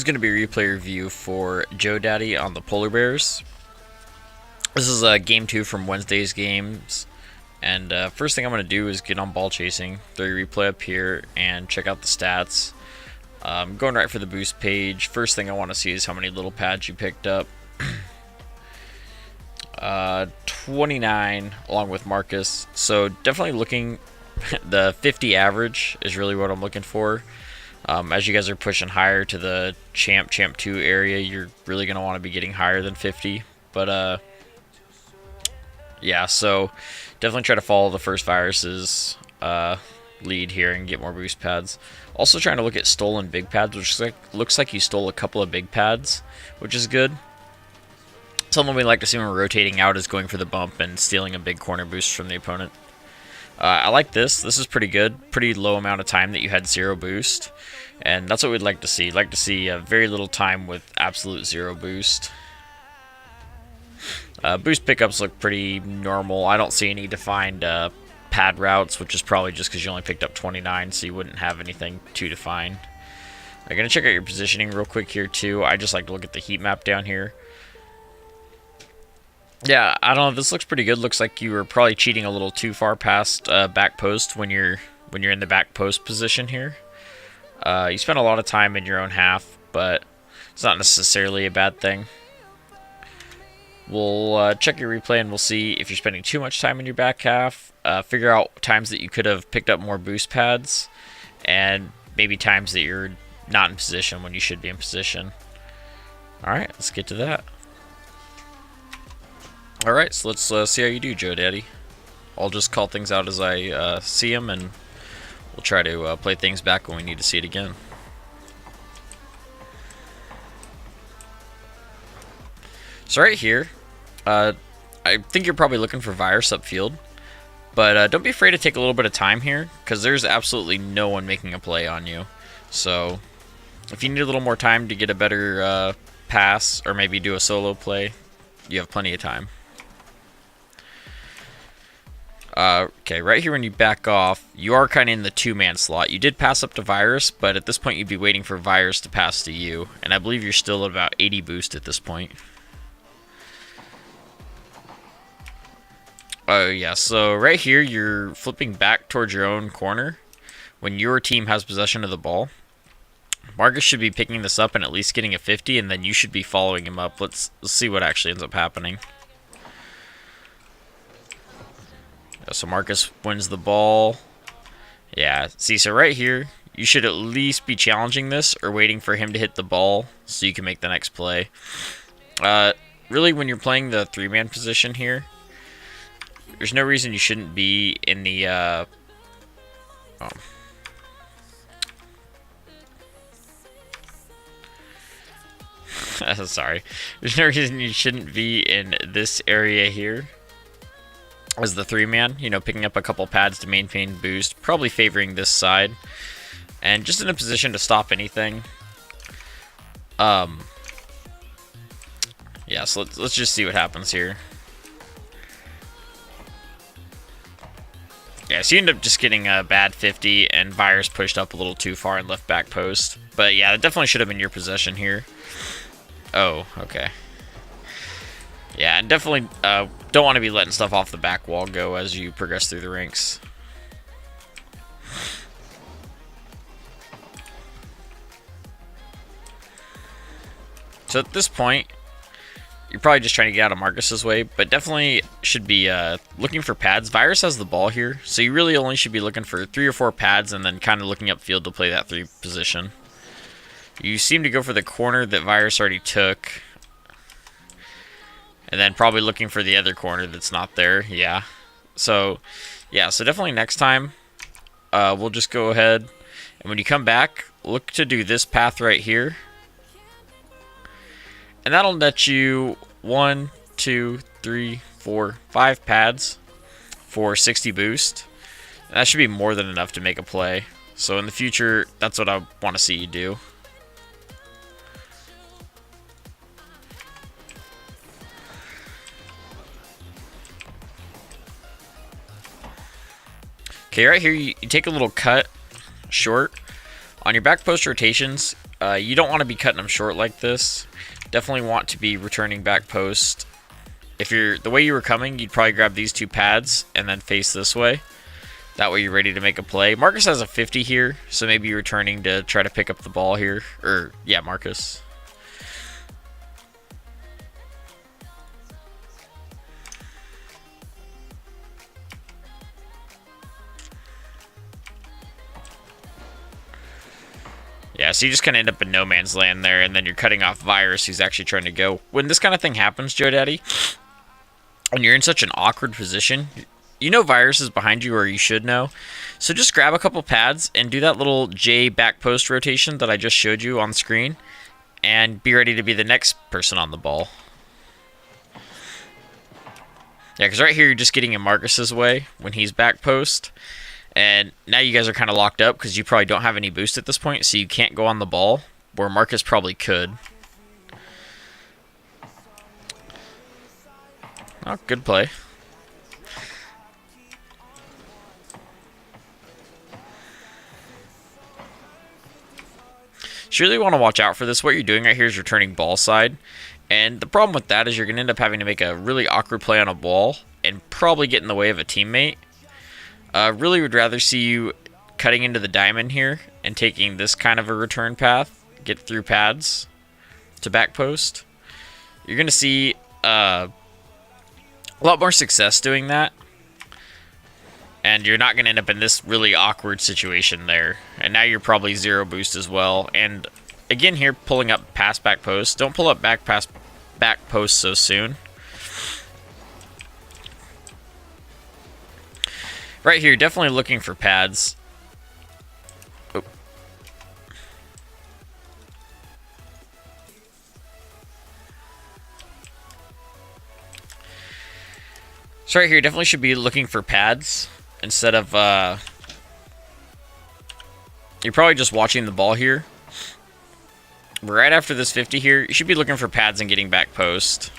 is going to be a replay review for Joe Daddy on the Polar Bears. This is game 2 from Wednesday's games. And first thing I'm going to do is get on ball chasing, throw your replay up here, and check out the stats. Going right for the boost page. First thing I want to see is how many little pads you picked up. 29 along with Marcus. So definitely looking, the 50 average is really what I'm looking for. As you guys are pushing higher to the Champ 2 area, you're really going to want to be getting higher than 50. But yeah, so definitely try to follow the first Virus's lead here and get more boost pads. Also trying to look at stolen big pads, which looks like you stole a couple of big pads, which is good. Something we like to see when we're rotating out is going for the bump and stealing a big corner boost from the opponent. I like this. This is pretty good. Pretty low amount of time that you had 0 boost. And that's what we'd like to see. Like to see very little time with absolute 0 boost. Boost pickups look pretty normal. I don't see any defined pad routes, which is probably just because you only picked up 29, so you wouldn't have anything too defined. I'm going to check out your positioning real quick here too. I just like to look at the heat map down here. Yeah, I don't know. This looks pretty good. Looks like you were probably cheating a little too far past back post when you're in the back post position here. You spent a lot of time in your own half, but it's not necessarily a bad thing. We'll check your replay and we'll see if you're spending too much time in your back half. Figure out times that you could have picked up more boost pads, and maybe times that you're not in position when you should be in position. All right, let's get to that. Alright, so let's see how you do, Joe Daddy. I'll just call things out as I see them, and we'll try to play things back when we need to see it again. So right here, I think you're probably looking for Virus upfield, but don't be afraid to take a little bit of time here, because there's absolutely no one making a play on you. So if you need a little more time to get a better pass, or maybe do a solo play, you have plenty of time. Okay, right here when you back off, you are kind of in the 2-man slot. You did pass up to Virus, but at this point you'd be waiting for Virus to pass to you. And I believe you're still at about 80 boost at this point. Oh yeah, so right here you're flipping back towards your own corner when your team has possession of the ball. Marcus should be picking this up and at least getting a 50, and then you should be following him up. Let's see what actually ends up happening. So Marcus wins the ball. Yeah, see, so right here, you should at least be challenging this or waiting for him to hit the ball so you can make the next play. Really, when you're playing the 3-man position here, there's no reason you shouldn't be in the... Sorry. There's no reason you shouldn't be in this area here as the 3-man, you know, picking up a couple pads to maintain boost, probably favoring this side, and just in a position to stop anything. Yeah, so let's just see what happens here. Yeah, so you end up just getting a bad 50, and Virus pushed up a little too far and left back post. But yeah, it definitely should have been your possession here. Oh, okay. Yeah, and definitely don't want to be letting stuff off the back wall go as you progress through the ranks. So at this point, you're probably just trying to get out of Marcus's way, but definitely should be looking for pads. Virus has the ball here, so you really only should be looking for 3 or 4 pads and then kind of looking upfield to play that 3 position. You seem to go for the corner that Virus already took. And then probably looking for the other corner that's not there. Yeah. So definitely next time, we'll just go ahead. And when you come back, look to do this path right here. And that'll net you 1, 2, 3, 4, 5 pads for 60 boost. And that should be more than enough to make a play. So in the future, that's what I want to see you do. Okay, right here, you take a little cut short. On your back post rotations, You don't want to be cutting them short like this. Definitely want to be returning back post. If you're the way you were coming, you'd probably grab these two pads and then face this way. That way you're ready to make a play. Marcus has a 50 here, so maybe you're returning to try to pick up the ball here. Or, yeah, Marcus. Yeah, so you just kind of end up in no man's land there, and then you're cutting off Virus, who's actually trying to go. When this kind of thing happens, Joe Daddy, when you're in such an awkward position, you know Virus is behind you, or you should know. So just grab a couple pads and do that little J back post rotation that I just showed you on screen, and be ready to be the next person on the ball. Yeah, because right here you're just getting in Marcus's way when he's back post. And now you guys are kind of locked up because you probably don't have any boost at this point, so you can't go on the ball, where Marcus probably could. Oh, good play. So you really want to watch out for this. What you're doing right here is returning ball side. And the problem with that is you're going to end up having to make a really awkward play on a ball and probably get in the way of a teammate. Really would rather see you cutting into the diamond here and taking this kind of a return path, get through pads to back post. You're going to see a lot more success doing that. And you're not going to end up in this really awkward situation there. And now you're probably zero boost as well. And again here, pulling up past back post. Don't pull up back past back post so soon. Right here, definitely looking for pads. Oh. So right here, definitely should be looking for pads instead of... You're probably just watching the ball here. Right after this 50 here, you should be looking for pads and getting back post.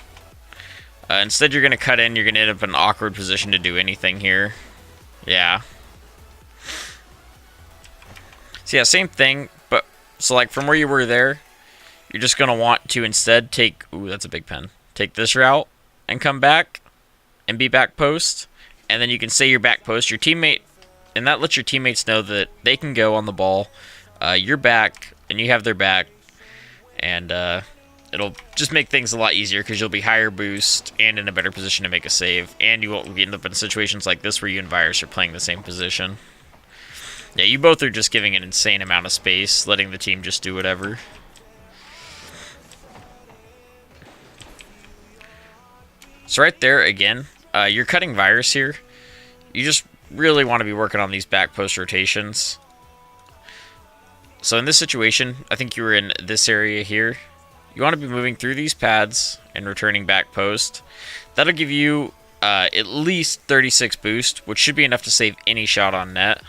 Instead, you're going to cut in. You're going to end up in an awkward position to do anything here. Yeah. So yeah, same thing, but so like from where you were there, you're just going to want to instead take, ooh, that's a big pen. Take this route and come back and be back post, and then you can say you're back post. Your teammate, and that lets your teammates know that they can go on the ball. You're back, and you have their back, and it'll just make things a lot easier because you'll be higher boost and in a better position to make a save. And you won't end up in situations like this where you and Virus are playing the same position. Yeah, you both are just giving an insane amount of space, letting the team just do whatever. So right there, again, you're cutting Virus here. You just really want to be working on these back post rotations. So in this situation, I think you were in this area here. You want to be moving through these pads and returning back post. That'll give you at least 36 boost, which should be enough to save any shot on net.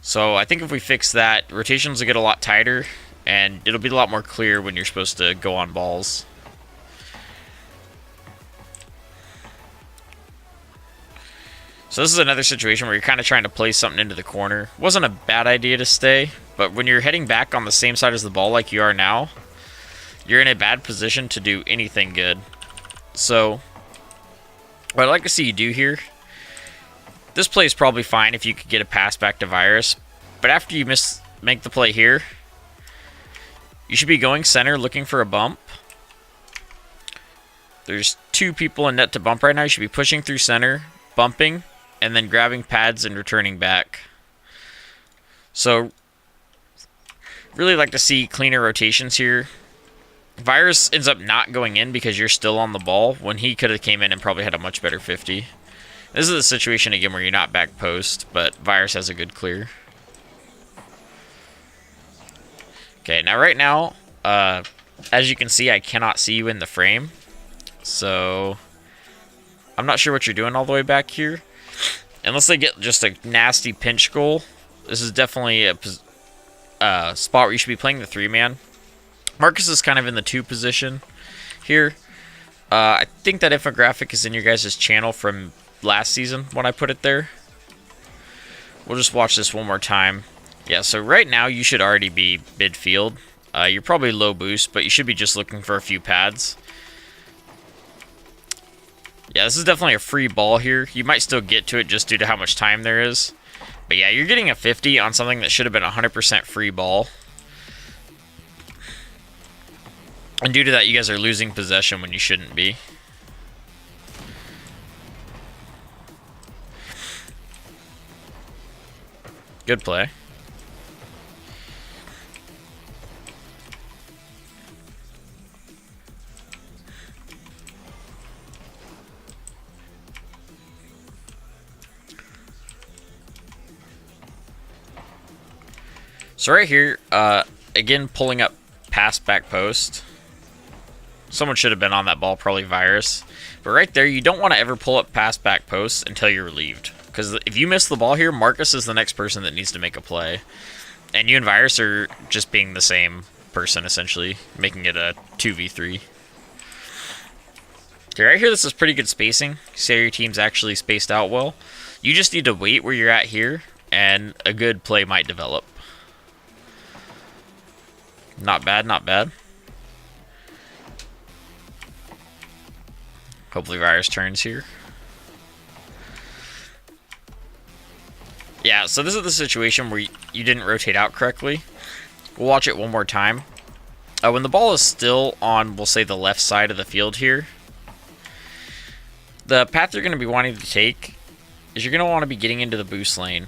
So I think if we fix that, rotations will get a lot tighter, and it'll be a lot more clear when you're supposed to go on balls. So this is another situation where you're kind of trying to play something into the corner. Wasn't a bad idea to stay, but when you're heading back on the same side as the ball like you are now, you're in a bad position to do anything good. So what I'd like to see you do here, this play is probably fine if you could get a pass back to Virus, but after you make the play here, you should be going center looking for a bump. There's two people in net to bump right now. You should be pushing through center, bumping, and then grabbing pads and returning back. So really like to see cleaner rotations here. Virus ends up not going in because you're still on the ball when he could have came in and probably had a much better 50. This is a situation again where you're not back post, but Virus has a good clear. Okay, now right now, as you can see, I cannot see you in the frame. So I'm not sure what you're doing all the way back here. Unless they get just a nasty pinch goal, this is definitely a spot where you should be playing the 3-man. Marcus is kind of in the 2 position here. I think that infographic is in your guys' channel from last season when I put it there. We'll just watch this one more time. Yeah, so right now you should already be midfield. You're probably low boost, but you should be just looking for a few pads. Yeah, this is definitely a free ball here. You might still get to it just due to how much time there is. But yeah, you're getting a 50 on something that should have been a 100% free ball. And due to that, you guys are losing possession when you shouldn't be. Good play. So right here, again, pulling up past back post. Someone should have been on that ball, probably Virus. But right there, you don't want to ever pull up past back post until you're relieved. Because if you miss the ball here, Marcus is the next person that needs to make a play. And you and Virus are just being the same person, essentially, making it a 2v3. Okay, right here, this is pretty good spacing. See how your team's actually spaced out well. You just need to wait where you're at here, and a good play might develop. Not bad, not bad. Hopefully Virus turns here. Yeah, so this is the situation where you didn't rotate out correctly. We'll watch it one more time. When the ball is still on, we'll say, the left side of the field here, the path you're going to be wanting to take is you're going to want to be getting into the boost lane.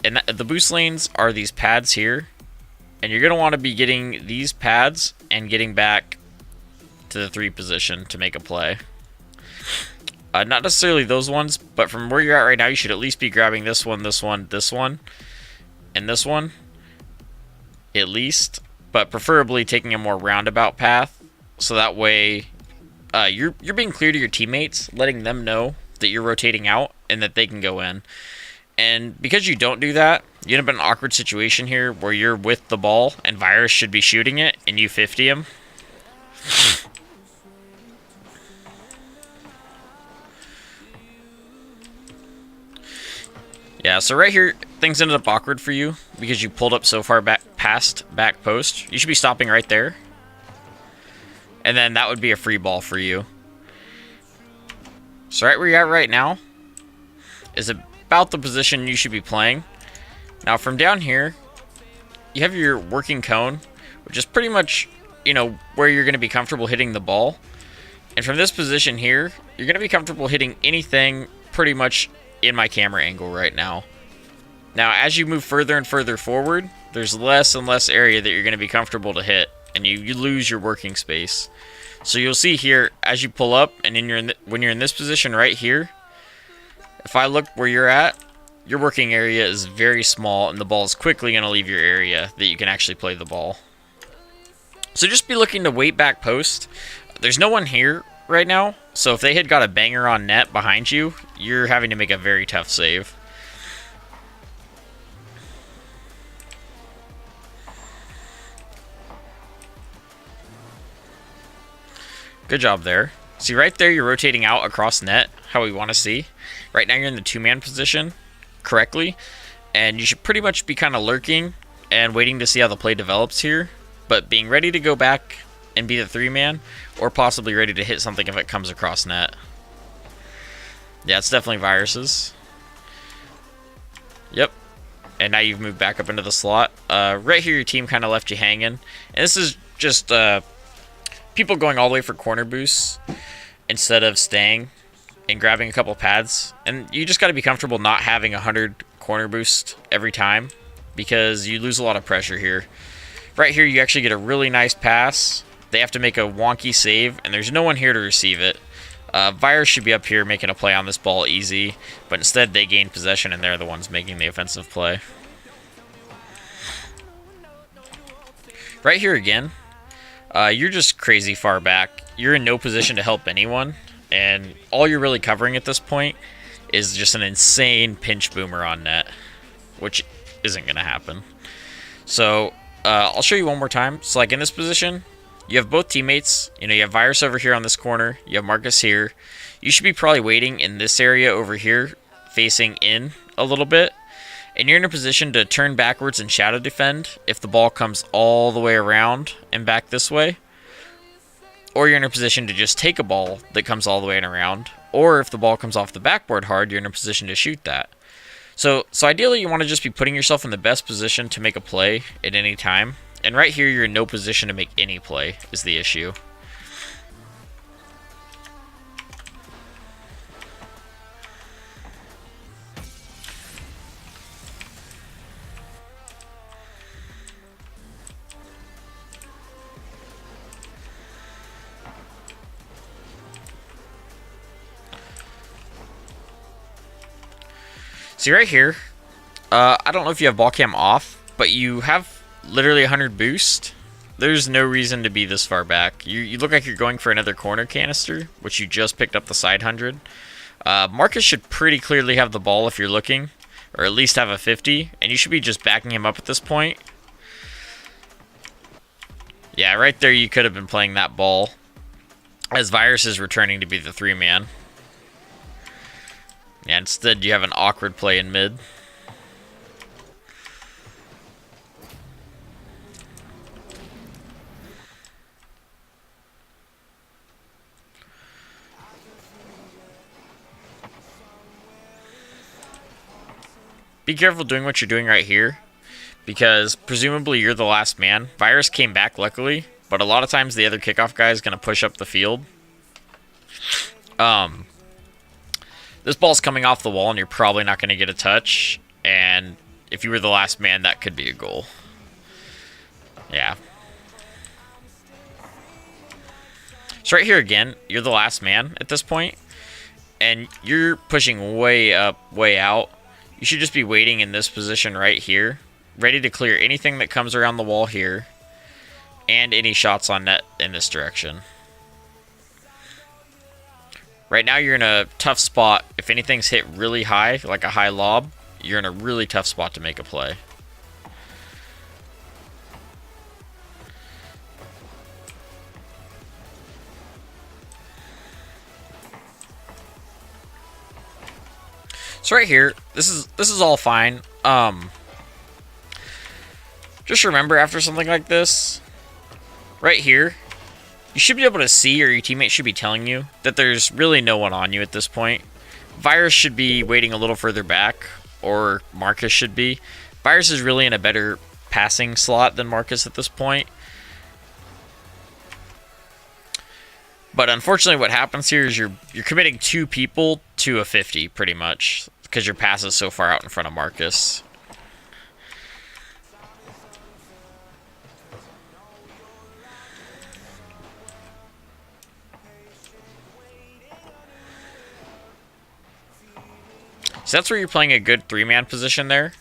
And the boost lanes are these pads here. And you're going to want to be getting these pads and getting back to the 3 position to make a play. Not necessarily those ones, but from where you're at right now, you should at least be grabbing this one, this one, this one, and this one. At least. But preferably taking a more roundabout path. So that way you're being clear to your teammates, letting them know that you're rotating out and that they can go in. And because you don't do that, you end up in an awkward situation here where you're with the ball and Virus should be shooting it and you 50 him. Yeah, so right here, things ended up awkward for you because you pulled up so far back past back post. You should be stopping right there. And then that would be a free ball for you. So right where you're at right now is about the position you should be playing. Now from down here, you have your working cone, which is pretty much, you know, where you're going to be comfortable hitting the ball. And from this position here, you're going to be comfortable hitting anything pretty much in my camera angle right now. Now, as you move further and further forward, there's less and less area that you're going to be comfortable to hit, and you lose your working space. So you'll see here, as you pull up, and when you're in this position right here, if I look where you're at, your working area is very small, and the ball is quickly going to leave your area that you can actually play the ball. So just be looking to wait back post. There's no one here right now, so if they had got a banger on net behind you, you're having to make a very tough save. Good job there. See, right there, you're rotating out across net, how we want to see. Right now, you're in the 2-man position correctly, and you should pretty much be kind of lurking and waiting to see how the play develops here, but being ready to go back and be the 3-man, or possibly ready to hit something if it comes across net. Yeah, it's definitely Viruses. Yep. And now you've moved back up into the slot. Right here, your team kind of left you hanging. And this is just people going all the way for corner boosts instead of staying and grabbing a couple pads. And you just got to be comfortable not having 100 corner boost every time because you lose a lot of pressure here. Right here, you actually get a really nice pass. They have to make a wonky save, and there's no one here to receive it. Virus should be up here making a play on this ball easy, but instead they gain possession, and they're the ones making the offensive play. Right here again, you're just crazy far back. You're in no position to help anyone, and all you're really covering at this point is just an insane pinch boomer on net, which isn't going to happen. So I'll show you one more time. So like in this position, you have both teammates. You know, you have Virus over here on this corner. You have Marcus here. You should be probably waiting in this area over here, facing in a little bit. And you're in a position to turn backwards and shadow defend if the ball comes all the way around and back this way. Or you're in a position to just take a ball that comes all the way and around. Or if the ball comes off the backboard hard, you're in a position to shoot that. So ideally you want to just be putting yourself in the best position to make a play at any time. And right here you're in no position to make any play is the issue. See right here, I don't know if you have ball cam off, but you have literally 100 boost. There's no reason to be this far back. You look like you're going for another corner canister, which you just picked up the side 100. Marcus should pretty clearly have the ball if you're looking, or at least have a 50, and you should be just backing him up at this point. Yeah, right there you could have been playing that ball, as Virus is returning to be the 3-man. Yeah, instead you have an awkward play in mid. Be careful doing what you're doing right here, because presumably you're the last man. Virus came back luckily, but a lot of times the other kickoff guy is going to push up the field. This ball's coming off the wall and you're probably not going to get a touch. And if you were the last man, that could be a goal. Yeah. So right here again, you're the last man at this point. And you're pushing way up, way out. You should just be waiting in this position right here. Ready to clear anything that comes around the wall here. And any shots on net in this direction. Right now you're in a tough spot. If anything's hit really high, like a high lob, you're in a really tough spot to make a play. So right here, this is all fine. Just remember after something like this, right here, you should be able to see, or your teammate should be telling you, that there's really no one on you at this point. Virus should be waiting a little further back, or Marcus should be. Virus is really in a better passing slot than Marcus at this point. But unfortunately what happens here is you're committing 2 people to a 50, pretty much, because your pass is so far out in front of Marcus. So that's where you're playing a good 3-man position there.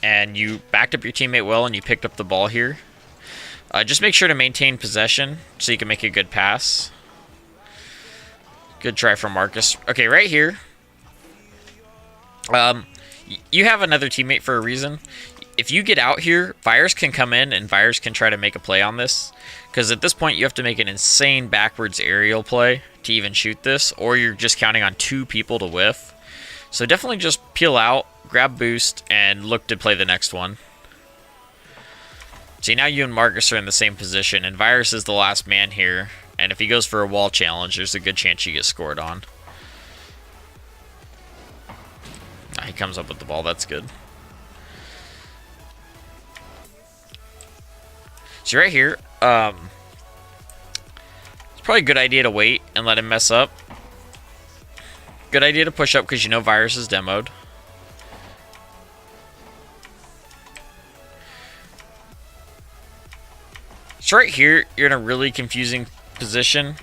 And you backed up your teammate well and you picked up the ball here. Just make sure to maintain possession so you can make a good pass. Good try from Marcus. Okay, right here. You have another teammate for a reason. If you get out here, Virus can come in and Virus can try to make a play on this. Because at this point you have to make an insane backwards aerial play to even shoot this. Or you're just counting on 2 people to whiff. So definitely just peel out, grab boost, and look to play the next one. See, now you and Marcus are in the same position, and Virus is the last man here. And if he goes for a wall challenge, there's a good chance you get scored on. He comes up with the ball, that's good. So right here, it's probably a good idea to wait and let him mess up. Good idea to push up because you know Virus is demoed. So right here, you're in a really confusing position.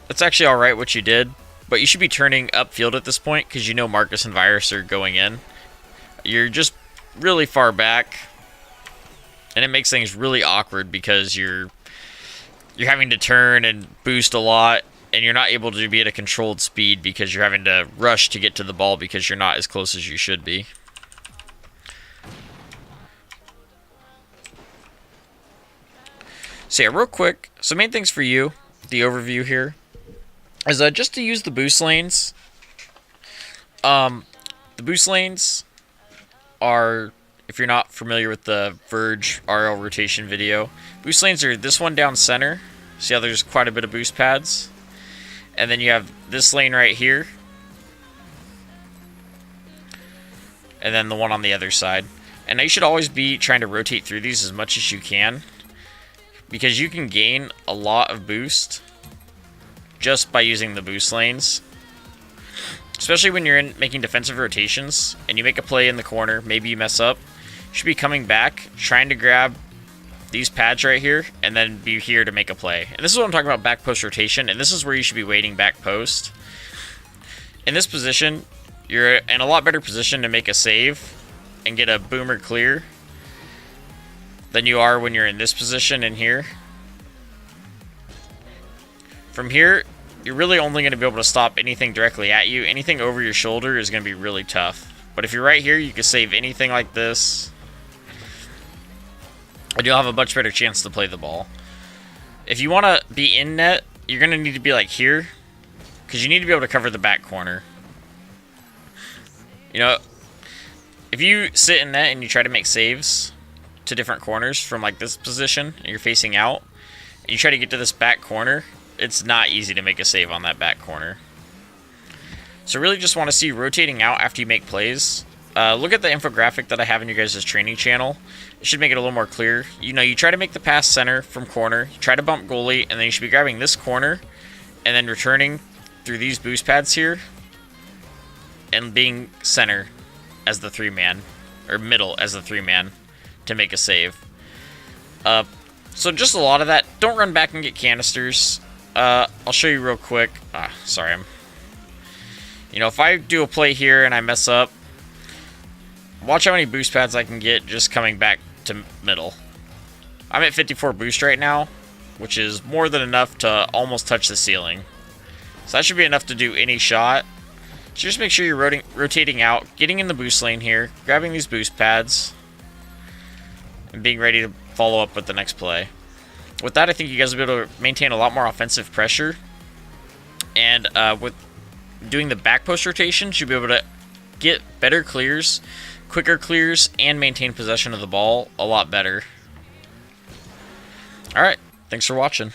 That's actually alright what you did, but you should be turning upfield at this point because you know Marcus and Virus are going in. You're just really far back, and it makes things really awkward because you're having to turn and boost a lot. And you're not able to be at a controlled speed because you're having to rush to get to the ball because you're not as close as you should be. So yeah, real quick. So main things for you, the overview here, is just to use the boost lanes. The boost lanes, are, if you're not familiar with the Verge RL rotation video, boost lanes are this one down center. See how there's quite a bit of boost pads? And then you have this lane right here. And then the one on the other side. And now you should always be trying to rotate through these as much as you can, because you can gain a lot of boost just by using the boost lanes. Especially when you're making defensive rotations and you make a play in the corner, maybe you mess up. You should be coming back, trying to grab these pads right here, and then be here to make a play. And this is what I'm talking about, back post rotation, and this is where you should be waiting back post. In this position, you're in a lot better position to make a save and get a boomer clear than you are when you're in this position in here. From here, you're really only going to be able to stop anything directly at you. Anything over your shoulder is going to be really tough. But if you're right here, you can save anything like this, and you'll have a much better chance to play the ball. If you want to be in net, you're going to need to be like here, because you need to be able to cover the back corner. You know, if you sit in net and you try to make saves to different corners from like this position, and you're facing out, and you try to get to this back corner, it's not easy to make a save on that back corner. So really just want to see you rotating out after you make plays. Look at the infographic that I have in your guys' training channel. It should make it a little more clear. You know, you try to make the pass center from corner, you try to bump goalie, and then you should be grabbing this corner and then returning through these boost pads here and being center as the 3-man, or middle as the 3-man to make a save. So just a lot of that. Don't run back and get canisters. I'll show you real quick. Sorry, if I do a play here and I mess up, watch how many boost pads I can get just coming back to middle. I'm at 54 boost right now, which is more than enough to almost touch the ceiling. So that should be enough to do any shot. So just make sure you're rotating out, getting in the boost lane here, grabbing these boost pads, and being ready to follow up with the next play. With that, I think you guys will be able to maintain a lot more offensive pressure. And with doing the back post rotations, you'll be able to get better clears, quicker clears, and maintain possession of the ball a lot better. Alright, thanks for watching.